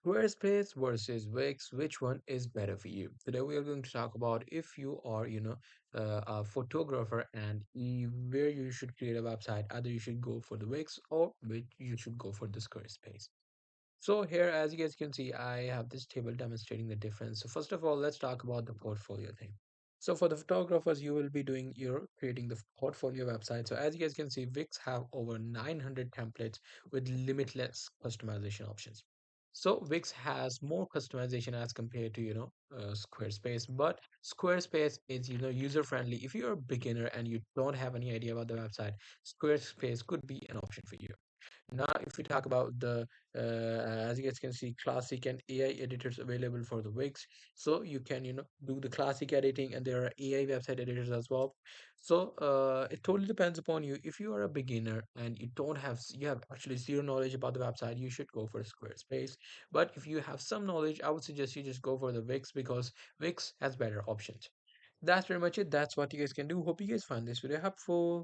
Squarespace versus Wix, which one is better for you? Today we are going to talk about if you are, a photographer and where you should create a website, either you should go for the Wix or which you should go for the Squarespace. So here, as you guys can see, I have this table demonstrating the difference. So first of all, let's talk about the portfolio thing. So for the photographers, you will be doing your creating the portfolio website. So as you guys can see, Wix have over 900 templates with limitless customization options. So Wix has more customization as compared to Squarespace, but Squarespace is user friendly. If you're a beginner and you don't have any idea about the website, Squarespace could be an option for you. Now, if we talk about as you guys can see, classic and AI editors available for the Wix, so you can do the classic editing, and there are AI website editors as well. So it totally depends upon you. If you are a beginner and you have actually zero knowledge about the website, you should go for Squarespace. But if you have some knowledge, I would suggest you just go for the Wix because Wix has better options. That's pretty much it. That's what you guys can do. Hope you guys find this video helpful.